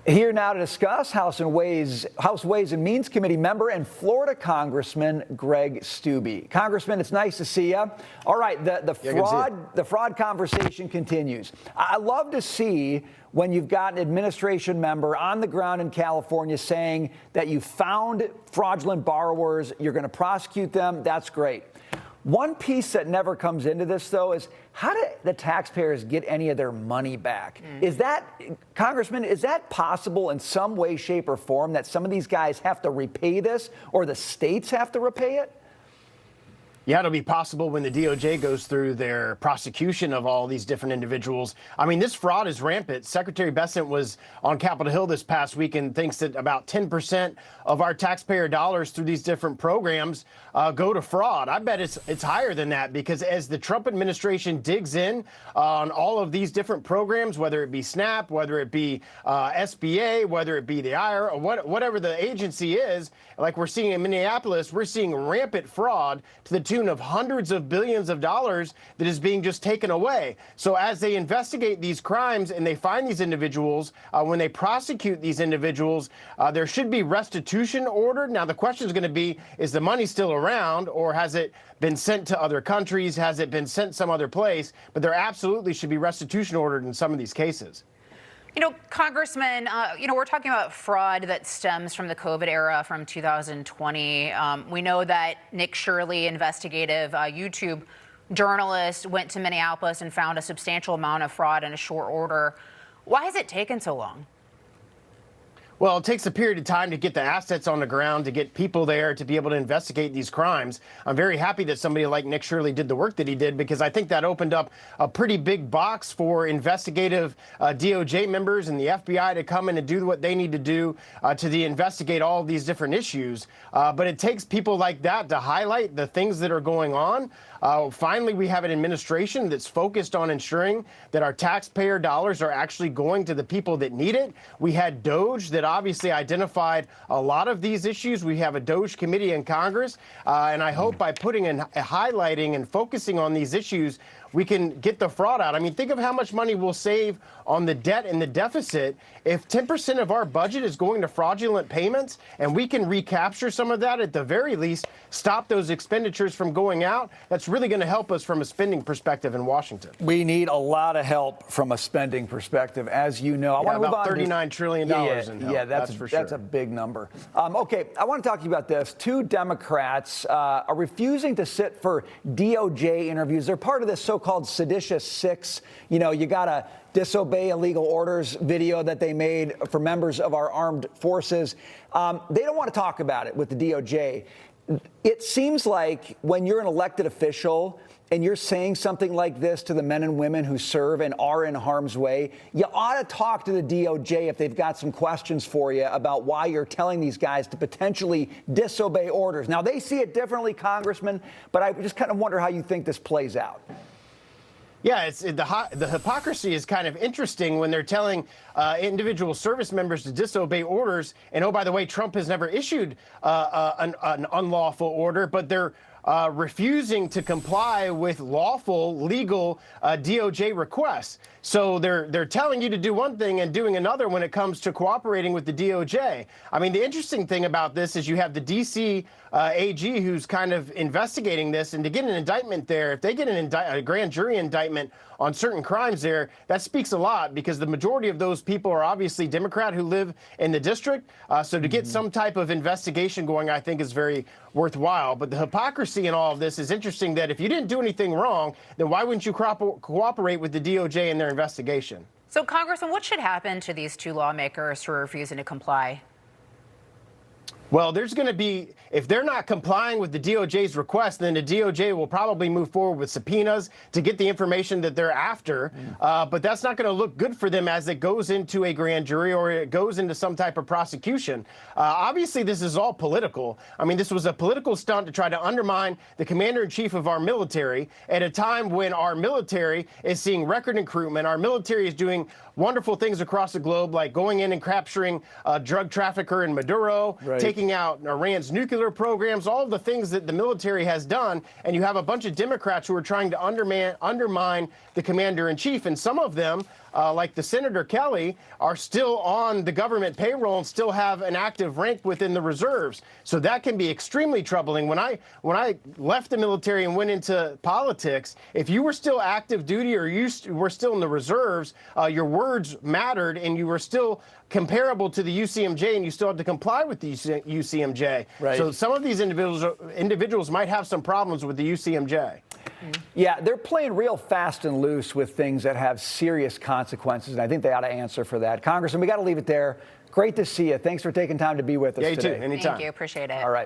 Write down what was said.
Here now to discuss House Ways and Means Committee member and Florida Congressman Greg Steube. Congressman, it's nice to see you. All right, the fraud conversation continues. I love to see when you've got an administration member on the ground in California saying that you found fraudulent borrowers, you're going to prosecute them. That's great. One piece that never comes into this, though, is how do the taxpayers get any of their money back? Is that, Congressman, is that possible in some way, shape, or form that some of these guys have to repay this or the states have to repay it? Yeah, it'll be possible when the DOJ goes through their prosecution of all these different individuals. I mean, this fraud is rampant. Secretary Bessent was on Capitol Hill this past week and thinks that about 10% of our taxpayer dollars through these different programs go to fraud. I bet it's higher than that, because as the Trump administration digs in on all of these different programs, whether it be SNAP, whether it be SBA, whether it be the IRA, or whatever the agency is, like we're seeing in Minneapolis, we're seeing rampant fraud to the tune of hundreds of billions of dollars that is being just taken away. So as they investigate these crimes and they find these individuals, when they prosecute these individuals, there should be restitution ordered. Now, the question is going to be, is the money still around, or has it been sent to other countries? Has it been sent some other place? But there absolutely should be restitution ordered in some of these cases. You know, Congressman, we're talking about fraud that stems from the COVID era from 2020. We know that Nick Shirley, investigative YouTube journalist, went to Minneapolis and found a substantial amount of fraud in a short order. Why has it taken so long? Well, it takes a period of time to get the assets on the ground, to get people there to be able to investigate these crimes. I'm very happy that somebody like Nick Shirley did the work that he did, because I think that opened up a pretty big box for investigative DOJ members and the FBI to come in and do what they need to do to investigate all of these different issues. But it takes people like that to highlight the things that are going on. Finally, we have an administration that's focused on ensuring that our taxpayer dollars are actually going to the people that need it. We had DOJ that obviously identified a lot of these issues. We have a DOJ committee in Congress, and I hope by putting and highlighting and focusing on these issues, we can get the fraud out. I mean, think of how much money we'll save on the debt and the deficit if 10% of our budget is going to fraudulent payments, and we can recapture some of that, at the very least, stop those expenditures from going out. That's really going to help us from a spending perspective in Washington. We need a lot of help from a spending perspective, as you know. I want to move on. $39 trillion in help. Yeah, that's for sure. That's a big number. Okay, I want to talk to you about this. Two Democrats are refusing to sit for DOJ interviews. They're part of this so-called Seditious Six. You know, you got to disobey illegal orders video that they made for members of our armed forces. They don't want to talk about it with the DOJ. It seems like when you're an elected official and you're saying something like this to the men and women who serve and are in harm's way, you ought to talk to the DOJ if they've got some questions for you about why you're telling these guys to potentially disobey orders. Now, they see it differently, Congressman, but I just kind of wonder how you think this plays out. Yeah, the hypocrisy is kind of interesting when they're telling individual service members to disobey orders. And, oh, by the way, Trump has never issued an unlawful order, but they're refusing to comply with lawful, legal DOJ requests. So they're telling you to do one thing and doing another when it comes to cooperating with the DOJ. I mean, the interesting thing about this is you have the D.C. AG who's kind of investigating this, and to get an indictment there, if they get a grand jury indictment on certain crimes there, that speaks a lot, because the majority of those people are obviously Democrat who live in the district. So to get some type of investigation going, I think is very worthwhile. But the hypocrisy in all of this is interesting, that if you didn't do anything wrong, then why wouldn't you cooperate with the DOJ in their investigation? So, Congressman, what should happen to these two lawmakers who are refusing to comply? Well, there's going to be, if they're not complying with the DOJ's request, then the DOJ will probably move forward with subpoenas to get the information that they're after. But that's not going to look good for them as it goes into a grand jury or it goes into some type of prosecution. Obviously, this is all political. I mean, this was a political stunt to try to undermine the commander-in-chief of our military at a time when our military is seeing record recruitment. Our military is doing wonderful things across the globe, like going in and capturing a drug trafficker in Maduro, taking out Iran's nuclear programs, all of the things that the military has done. And you have a bunch of Democrats who are trying to undermine the commander-in-chief. And some of them like the Senator Kelly, are still on the government payroll and still have an active rank within the reserves. So that can be extremely troubling. When I left the military and went into politics, if you were still active duty or you were still in the reserves, your words mattered and you were still comparable to the UCMJ, and you still have to comply with the UCMJ. Right. So some of these individuals might have some problems with the UCMJ. Yeah, they're playing real fast and loose with things that have serious consequences, and I think they ought to answer for that. Congressman, we got to leave it there. Great to see you. Thanks for taking time to be with us Yeah, you today. too. Anytime. Thank you. Appreciate it. All right.